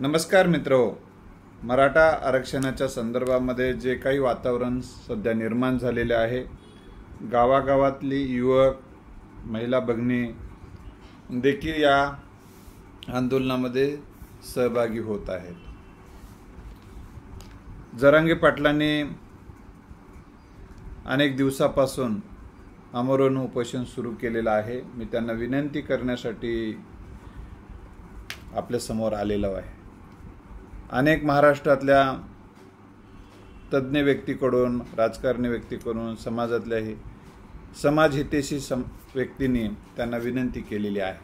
नमस्कार मित्रो. मराठा आरक्षणाच्या संदर्भामध्ये जे काही वातावरण सध्या निर्माण झालेले आहे, गावागावातली युवक महिला भगिनी देखील या आंदोलनामध्ये सहभागी होत आहेत. जरांगे पाटलांनी अनेक दिवसापासून आमरण उपोषण सुरू केलेलं आहे. मी त्यांना विनंती करण्यासाठी आपल्या समोर आलेलो आहे. अनेक महाराष्ट्रातल्या तज्ज्ञ व्यक्तीकडून, राजकारणी व्यक्तीकडून, समाजातल्याही समाजहितैषी व्यक्तींनी त्यांना विनंती केलेली आहे.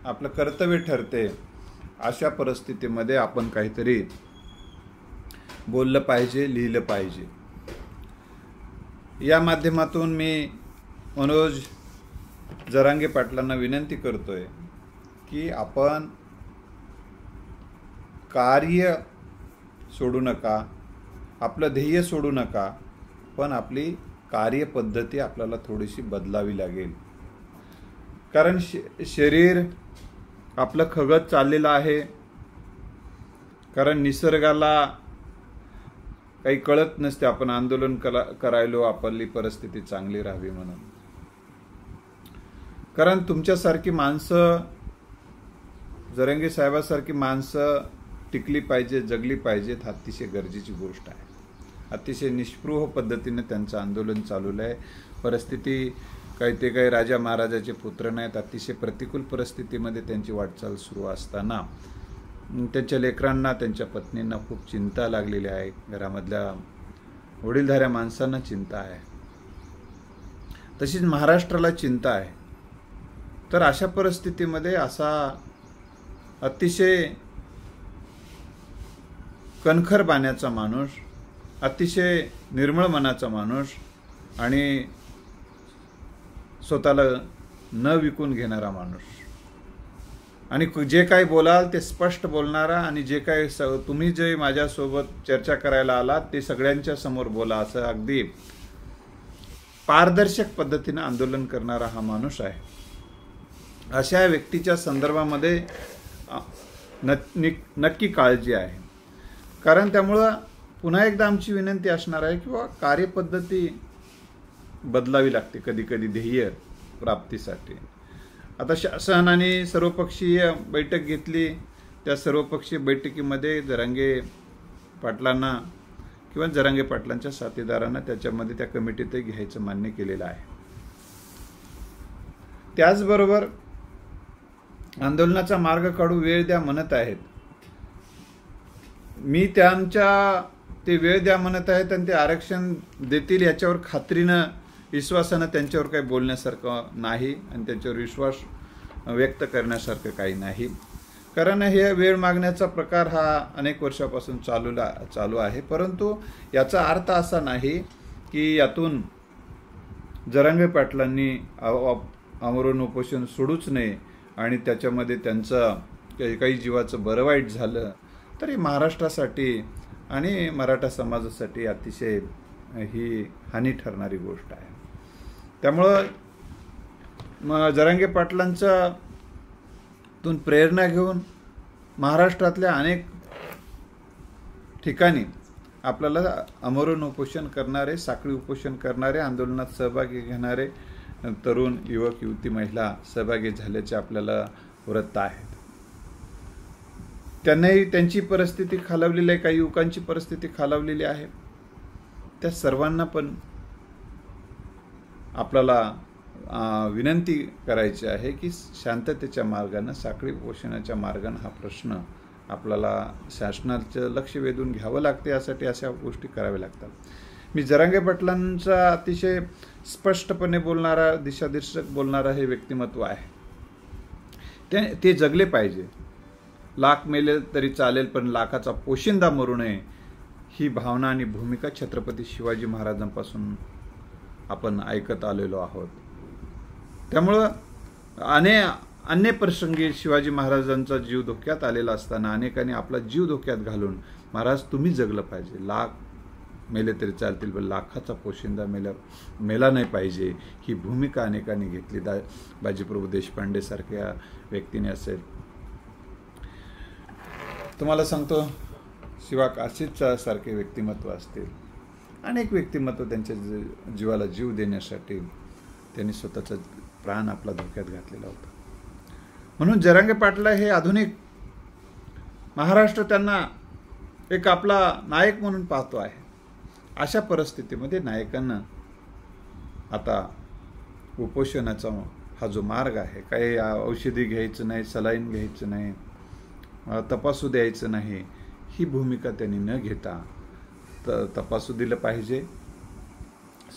आपलं कर्तव्य ठरते अशा परिस्थितीमध्ये आपण काहीतरी बोललं पाहिजे, लिहिलं पाहिजे. या माध्यमातून मी मनोज जरांगे पाटलांना विनंती करतोय की आपण कार्य सोडू नका, आपलं ध्येय सोडू नका, पण आपली कार्यपद्धती आपल्याला थोडीशी बदलावी लागेल. कारण शरीर आपलं खगत चाललेलं आहे. कारण निसर्गाला काही कळत नसते, आपण आंदोलन करायलो आपली परिस्थिती चांगली राहावी म्हणून. कारण तुमच्यासारखी माणसं, जरांगे साहेबांसारखी माणसं टिकली पाहिजे, जगली पाहिजेत, अतिशय गरजेची गोष्ट आहे. अतिशय निष्पृह पद्धतीने त्यांचं आंदोलन चालू आहे. परिस्थिती काही राजा महाराजाचे पुत्र नाहीत. अतिशय प्रतिकूल परिस्थितीमध्ये त्यांची वाटचाल सुरू असताना त्यांच्या लेकरांना, त्यांच्या पत्नींना खूप चिंता लागलेली आहे. घरामधल्या वडीलधाऱ्या माणसांना चिंता आहे, तशीच महाराष्ट्राला चिंता आहे. तर अशा परिस्थितीमध्ये असा अतिशय कणखर बाण्याचा माणूस, अतिशय निर्मळ मनाचा माणूस आणि स्वतःला न विकून घेणारा माणूस, आणि जे काही बोलाल ते स्पष्ट बोलणारा, आणि जे काही तुम्ही जे माझ्यासोबत चर्चा करायला आलात ते सगळ्यांच्या समोर बोला, असं अगदी पारदर्शक पद्धतीने आंदोलन करणारा हा माणूस आहे. अशा व्यक्तीच्या संदर्भामध्ये नक्की काळजी आहे. कारण त्यामुळं पुन्हा एकदा आमची विनंती असणार आहे की कार्यपद्धती बदलावी लागते कधी ध्येय प्राप्तीसाठी. आता शासनाने सर्वपक्षीय बैठक घेतली. त्या सर्वपक्षीय बैठकीमध्ये जरांगे पाटलांना किंवा जरांगे पाटलांच्या साथीदारांना त्याच्यामध्ये त्या कमिटीतही घ्यायचं मान्य केलेलं आहे. त्याचबरोबर आंदोलनाचा मार्ग काढू, वेळ द्या म्हणत आहेत. मी ते वेळ द्या म्हणत आहेत आणि ते आरक्षण देतील याच्यावर खात्रीनं, विश्वासानं त्यांच्यावर काही बोलण्यासारखं नाही आणि त्यांच्यावर विश्वास व्यक्त करण्यासारखं काही नाही. कारण हे वेळ मागण्याचा प्रकार हा अनेक वर्षापासून चालू आहे. परंतु याचा अर्थ असा नाही की यातून जरांगे पाटलांनी आमरण उपोषण सोडूच नये आणि त्याच्यामध्ये त्यांचं काही जीवाचं बरं वाईट झालं तरी महाराष्ट्रासाठी आणि मराठा समाजासाठी अतिशय ही हानी ठरणारी गोष्ट आहे. त्यामुळं जरांगे पाटलांच्या तून प्रेरणा घेऊन महाराष्ट्रातल्या अनेक ठिकाणी आपल्याला आमरण उपोषण करणारे, साखळी उपोषण करणारे, आंदोलनात सहभागी घेणारे तरुण, युवक, युवती, महिला सहभागी झाल्याचे आपल्याला वृत्त आहेत. त्यांनाही त्यांची परिस्थिती खालावलेली आहे, काही युवकांची परिस्थिती खालावलेली आहे. त्या सर्वांना पण आपल्याला विनंती करायची आहे की शांततेच्या मार्गाने, साखळी उपोषणाच्या मार्गाने हा प्रश्न आपल्याला शासनाचं लक्ष वेधून घ्यावं लागते. यासाठी अशा गोष्टी कराव्या लागतात. मी जरांगे पाटलांचा अतिशय स्पष्टपणे बोलणारा, दिशादर्शक बोलणारा हे व्यक्तिमत्व आहे. ते जगले पाहिजे. लाख मेले तरी चालेल, पण लाखाचा पोशिंदा मरू नये, ही भावना आणि भूमिका छत्रपती शिवाजी महाराजांपासून आपण ऐकत आलेलो आहोत. त्यामुळं अन्य प्रसंगी शिवाजी महाराजांचा जीव धोक्यात आलेला असताना अनेकांनी आपला जीव धोक्यात घालून, महाराज तुम्ही जगलं पाहिजे, लाख मेले तरी चालतील पण लाखाचा पोशिंदा मेला नाही पाहिजे, ही भूमिका अनेकांनी घेतली. बाजीप्रभू देशपांडे सारख्या व्यक्तीने असेल, तुम्हाला सांगतो, शिवा काशीद सारखे व्यक्तिमत्व असतील, अनेक व्यक्तिमत्व त्यांच्या जीवाला जीव देण्यासाठी त्यांनी स्वतःचा प्राण आपला धोक्यात घातलेला होता. म्हणून जरांगे पाटील हे आधुनिक महाराष्ट्र त्यांना एक आपला नायक म्हणून पाहतो आहे. अशा परिस्थितीमध्ये नायकांना आता उपोषणाचा हा जो मार्ग आहे, काही औषधी घ्यायचं नाही, सलाईन घ्यायचं नाही, तपासू द्यायचं नाही, ही भूमिका त्यांनी न घेता तपासू दिलं पाहिजे,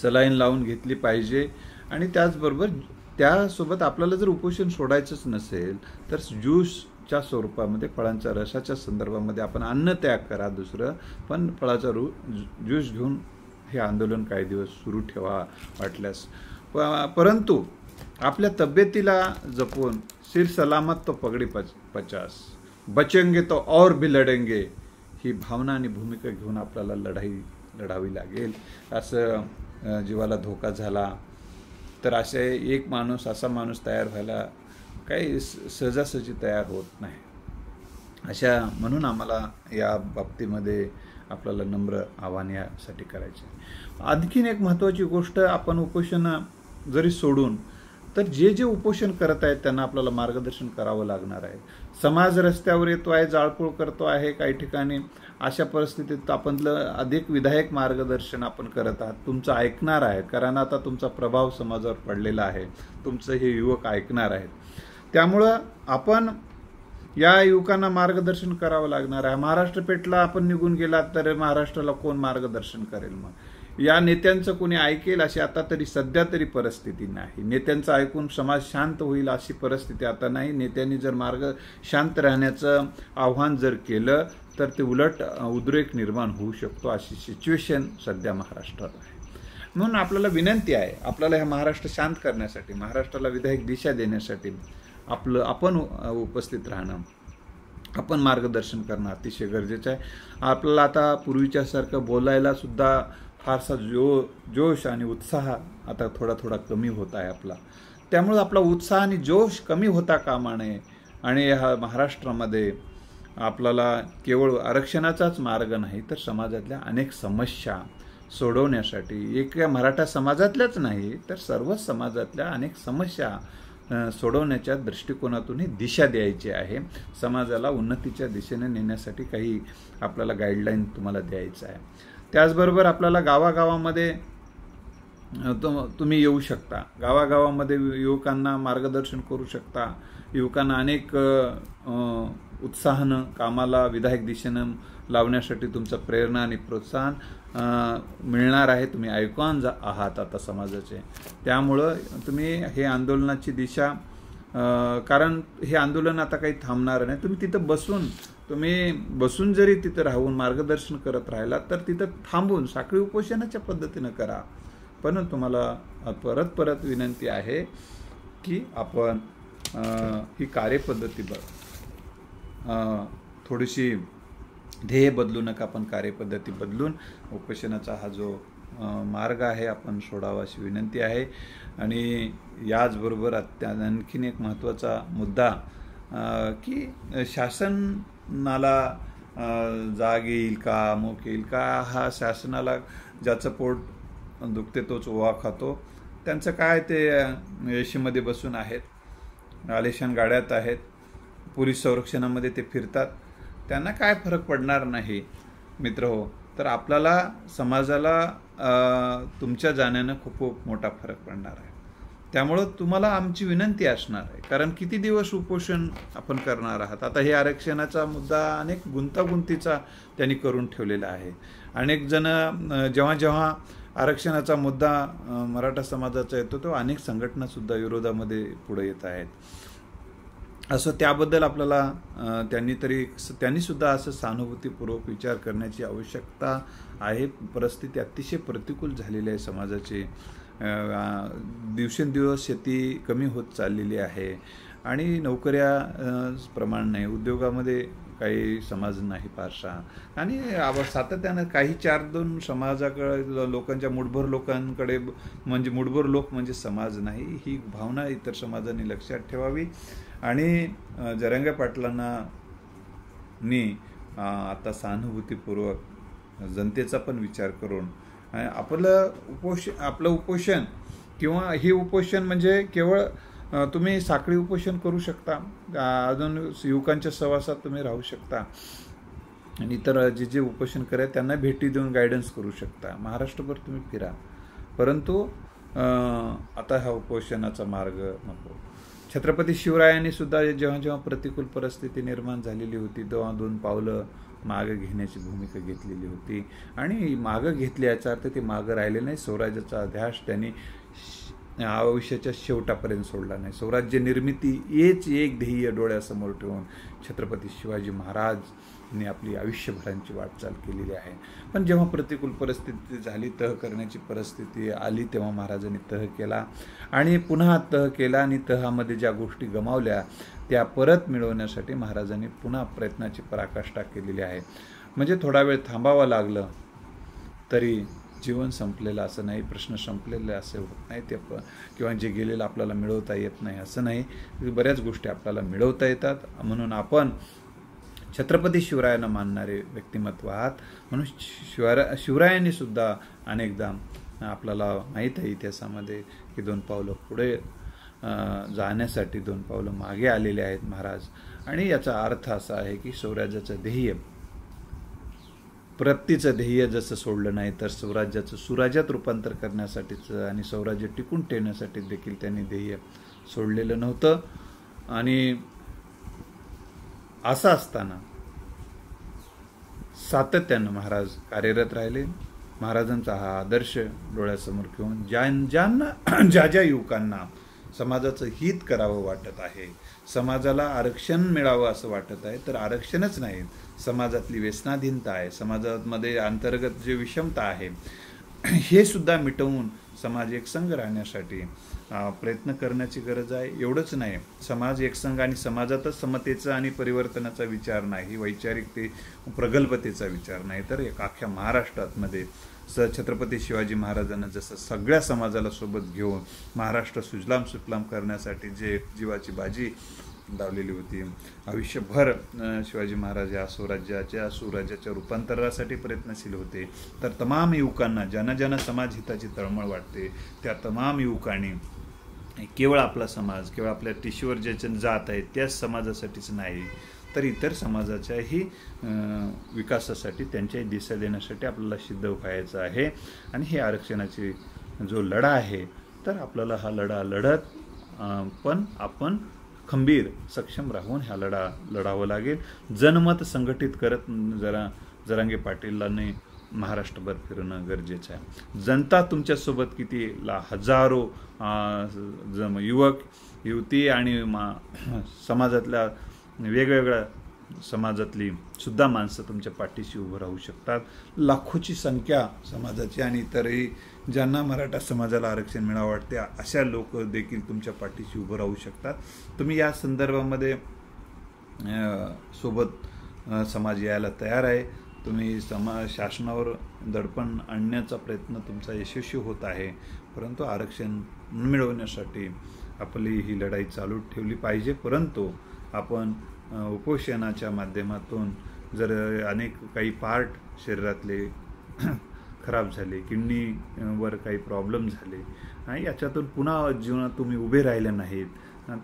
सलाईन लावून घेतली पाहिजे. आणि त्याचबरोबर त्यासोबत आपल्याला जर उपोषण सोडायचंच नसेल तर ज्यूसच्या स्वरूपामध्ये, फळांच्या रसाच्या संदर्भामध्ये आपण अन्न त्याग करा दुसरं, पण फळाचा ज्यूस घेऊन हे आंदोलन काही दिवस सुरू ठेवा वाटल्यास. परंतु आपल्या तब्येतीला जपून सिर सलामत तो पगडी पचास, बचेंगे तो और भी लढेंगे, ही भावना आणि भूमिका घेऊन आपल्याला लढावी लागेल. असं जीवाला धोका झाला तर असा माणूस तयार व्हायला काही सहजासहजी तयार होत नाही. म्हणून आम्हाला या बाबतीमध्ये आपल्याला नम्र आव्हान यासाठी करायचे. आणखीन एक महत्त्वाची गोष्ट, आपण उपोषण जरी सोडून तर जे उपोषण करत आहेत त्यांना आपल्याला मार्गदर्शन करावं लागणार आहे. समाज रस्त्यावर येतो आहे, जाळपोळ करतो आहे काही ठिकाणी. अशा परिस्थितीत आपण अधिक विधायक मार्गदर्शन आपण करत आहात, तुमचं ऐकणार आहे, कारण आता तुमचा प्रभाव समाजावर पडलेला आहे, तुमचं हे युवक ऐकणार आहेत. त्यामुळं आपण या युवकांना मार्गदर्शन करावं लागणार आहे. महाराष्ट्र पेटला आपण निघून गेलात तर महाराष्ट्राला कोण मार्गदर्शन करेल? मग या नेत्यांचं कोणी ऐकेल अशी आता तरी सध्या तरी परिस्थिती नाही. नेत्यांचं ऐकून समाज शांत होईल अशी परिस्थिती आता नाही. नेत्यांनी जर शांत राहण्याचं आव्हान जर केलं तर ते उलट उद्रेक निर्माण होऊ शकतो, अशी सिच्युएशन सध्या महाराष्ट्रात आहे. म्हणून आपल्याला विनंती आहे, आपल्याला ह्या महाराष्ट्र शांत करण्यासाठी, महाराष्ट्राला विधायक दिशा देण्यासाठी आपण उपस्थित राहणं, आपण मार्गदर्शन करणं अतिशय गरजेचं आहे. आपल्याला आता पूर्वीच्यासारखं बोलायला सुद्धा फारसा जोश आणि उत्साह आता थोडा कमी होत आहे आपला. त्यामुळे आपला उत्साह आणि जोश कमी होता कामा नये. आणि ह्या महाराष्ट्रामध्ये आपल्याला केवळ आरक्षणाचाच मार्ग नाही तर समाजातल्या अनेक समस्या सोडवण्यासाठी, एक मराठा समाजातल्याच नाही तर सर्वच समाजातल्या अनेक समस्या सोडवण्याच्या दृष्टिकोनातूनही दिशा द्यायची आहे. समाजाला उन्नतीच्या दिशेने नेण्यासाठी काही आपल्याला गाईडलाईन तुम्हाला द्यायचं आहे. त्याचबरोबर आपल्याला गावागावामध्ये तुम्ही येऊ शकता, गावागावामध्ये युवकांना मार्गदर्शन करू शकता. युवकांना अनेक उत्साहानं कामाला विधायक दिशेनं लावण्यासाठी तुमचं प्रेरणा आणि प्रोत्साहन मिळणार आहे. तुम्ही ऐकून आहात आता समाजाचे. त्यामुळं तुम्ही हे आंदोलनाची दिशा, कारण हे आंदोलन आता काही थांबणार नाही. तुम्ही बसून जरी तिथं राहून मार्गदर्शन करत राहिला तर तिथं थांबून साखळी उपोषणाच्या पद्धतीनं करा. पण तुम्हाला परत विनंती आहे की आपण ही कार्यपद्धती थोडीशी ध्येय बदलू नका, पण कार्यपद्धती बदलून उपोषणाचा हा जो मार्ग आहे आपण सोडावा अशी विनंती आहे. आणि याचबरोबर आणखीन एक महत्त्वाचा मुद्दा की शासनाला जाग येईल का, मोक येईल का, हा शासनाला ज्याचं पोट दुखते तोच ओवा खातो. त्यांचं काय, ते एशीमध्ये बसून आहेत, आलिशान गाड्यात आहेत, पोलीस संरक्षणामध्ये ते फिरतात, त्यांना काय फरक पडणार नाही मित्र हो. तर आपल्याला समाजाला तुमच्या जाण्यानं खूप मोठा फरक पडणार आहे. त्यामुळं तुम्हाला आमची विनंती असणार आहे, कारण किती दिवस उपोषण आपण करणार आहात. आता हे आरक्षणाचा मुद्दा अनेक गुंतागुंतीचा त्यांनी करून ठेवलेला आहे. अनेक जण जेव्हा आरक्षणाचा मुद्दा मराठा समाजाचा येतो तो अनेक संघटनासुद्धा विरोधामध्ये पुढे येत आहेत. असं त्याबद्दल आपल्याला त्यांनी सुद्धा असं सहानुभूतीपूर्वक विचार करण्याची आवश्यकता आहे. परिस्थिती अतिशय प्रतिकूल झालेली आहे समाजाची. दिवसेंदिवस शेती कमी होत चाललेली आहे आणि नोकऱ्या प्रमाण नाही, उद्योगामध्ये काही समाज नाही फारसा. आणि सातत्यानं काही 4-2 समाजाकडे लोकांच्या मुठभर लोकांकडे म्हणजे मुठभर लोक म्हणजे समाज नाही, ही भावना इतर समाजांनी लक्षात ठेवावी. आणि जरांगे पाटलांनी आता सहानुभूतीपूर्वक जनतेचा पण विचार करून आपलं उपोषण किंवा हे उपोषण म्हणजे केवळ तुम्ही साखळी उपोषण करू शकता, अजून युवकांच्या सहवासात तुम्ही राहू शकता आणि इतर जे उपोषण करायचे त्यांना भेटी देऊन गायडन्स करू शकता, महाराष्ट्रभर तुम्ही फिरा, परंतु आता हा उपोषणाचा मार्ग नको. छत्रपती शिवरायांनी सुद्धा जेव्हा जेव्हा प्रतिकूल परिस्थिती निर्माण झालेली होती तेव्हा 2 पावलं मागं घेण्याची भूमिका घेतलेली होती आणि मागं घेतली याचा अर्थ ते मागं राहिले नाही. स्वराज्याचा ध्यास त्यांनी आयुष्याच्या शेवटापर्यंत सोडला नाही. स्वराज्य निर्मिती हेच एक ध्येय डोळ्यासमोर ठेवून छत्रपती शिवाजी महाराजने आपली आयुष्यभरांची वाटचाल केलेली आहे. पण जेव्हा प्रतिकूल परिस्थिती झाली, तह करण्याची परिस्थिती आली, तेव्हा महाराजांनी तह केला आणि पुन्हा तह केला आणि तहामध्ये ज्या गोष्टी गमावल्या त्या परत मिळवण्यासाठी महाराजांनी पुन्हा प्रयत्नाची पराकाष्ठा केलेली आहे. म्हणजे थोडा वेळ थांबावं लागलं तरी जीवन संपलेलं असं नाही, प्रश्न संपलेले असे होत नाही ते किंवा जे गेलेलं आपल्याला मिळवता येत नाही असं नाही, बऱ्याच गोष्टी आपल्याला मिळवता येतात. म्हणून आपण छत्रपती शिवरायांना मानणारे व्यक्तिमत्व आहात. म्हणून शिवरायांनी सुद्धा अनेकदा आपल्याला माहीत आहे इतिहासामध्ये की 2 पावलं पुढे जाण्यासाठी 2 पावलं मागे आलेले आहेत महाराज. आणि याचा अर्थ असा आहे की स्वराज्याचं ध्येय, प्रगतीचं ध्येय जसं सोडलं नाही तर स्वराज्याचं सुराज्यात रूपांतर करण्यासाठीच आणि स्वराज्य टिकून ठेवण्यासाठी देखील त्यांनी ध्येय सोडलेलं नव्हतं. आणि असं असताना सातत्यानं महाराज कार्यरत राहिले. महाराजांचा हा आदर्श डोळ्यासमोर घेऊन ज्या युवकांना समाजाचं हित करावं वाटत आहे, समाजाला आरक्षण मिळावं असं वाटत आहे, तर आरक्षणच नाही, समाजातली व्यसनाधीनता आहे, समाजामध्ये अंतर्गत जे विषमता आहे हे सुद्धा मिटवून समाज एकसंघ राहण्यासाठी प्रयत्न करण्याची गरज आहे. एवढंच नाही, समाज एकसंघ आणि समाजातच समतेचा आणि परिवर्तनाचा विचार नाही, वैचारिक प्रगल्भतेचा विचार नाही, तर एक अख्ख्या महाराष्ट्रामध्ये छत्रपती शिवाजी महाराजांना जसं सगळ्या समाजाला सोबत घेऊन महाराष्ट्र सुजलाम सुफलाम करण्यासाठी जे जीवाची बाजी लावलेली होती, आयुष्यभर शिवाजी महाराज या सुराज्याच्या रूपांतरासाठी प्रयत्नशील होते. तर तमाम युवकांना ज्यांना ज्यांना समाजहिताची तळमळ वाटते त्या तमाम युवकांनी केवळ आपला समाज, केवळ आपल्या टिशीवर ज्याच्या जात आहे त्याच समाजासाठीच नाही तर इतर समाजाच्याही विकासासाठी, त्यांच्याही दिशा देण्यासाठी आपल्याला सिद्ध व्हायचं आहे. आणि हे आरक्षणाची जो लढा आहे तर आपल्याला हा लढा लढत पण आपण खंबीर सक्षम राहून हा लढा लढावं लागेल. जनमत संघटित करत जरांगे पाटीलांनी महाराष्ट्रभर फिरणं गरजेचं आहे. जनता तुमच्यासोबत किती हजारो युवक युवती आणि समाजातल्या वेगवेगळ्या समाजातली सुद्धा माणसं तुमच्या पाठीशी उभं राहू शकतात. लाखोची संख्या समाजाची आणि इतरही ज्यांना मराठा समाजाला आरक्षण मिळावं वाटते अशा लोक देखील तुमच्या पाठीशी उभं राहू शकतात. तुम्ही या संदर्भामध्ये सोबत समाज यायला तयार आहे. तुम्ही शासनावर दडपण आणण्याचा प्रयत्न तुमचा यशस्वी होत आहे, परंतु आरक्षण मिळवण्यासाठी आपली ही लढाई चालू ठेवली पाहिजे. परंतु आपण उपोषणाच्या माध्यमातून जर काही पार्ट शरीरातले खराब झाले, किडनीवर काही प्रॉब्लेम झाले आणि याच्यातून पुन्हा जीवनात तुम्ही उभे राहिले नाहीत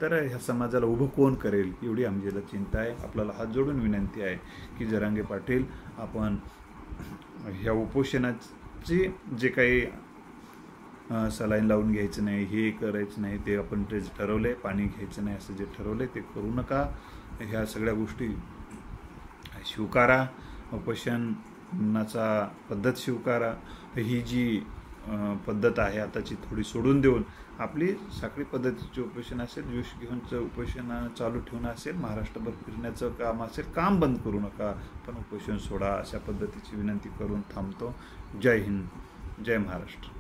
तर ह्या समाजाला उभं कोण करेल एवढी आमच्याला चिंता आहे. आपल्याला हात जोडून विनंती आहे की जरांगे पाटील, आपण ह्या उपोषणाचे जे काही सलाईन लावून घ्यायचं नाही, हे करायचं नाही, ते आपण ते ठरवले, पाणी घ्यायचं नाही असं जे ठरवले ते करू नका. ह्या सगळ्या गोष्टी स्वीकारा. उपोषणाचा पद्धत स्वीकारा. ही जी पद्धत आहे आताची थोडी सोडून देऊन आपली साखळी पद्धतीचे उपोषण असेल, विष घेऊनचं उपोषण चालू ठेवणं असेल, महाराष्ट्रभर फिरण्याचं काम असेल, काम बंद करू नका, पण उपोषण सोडा, अशा पद्धतीची विनंती करून थांबतो. जय हिंद, जय महाराष्ट्र.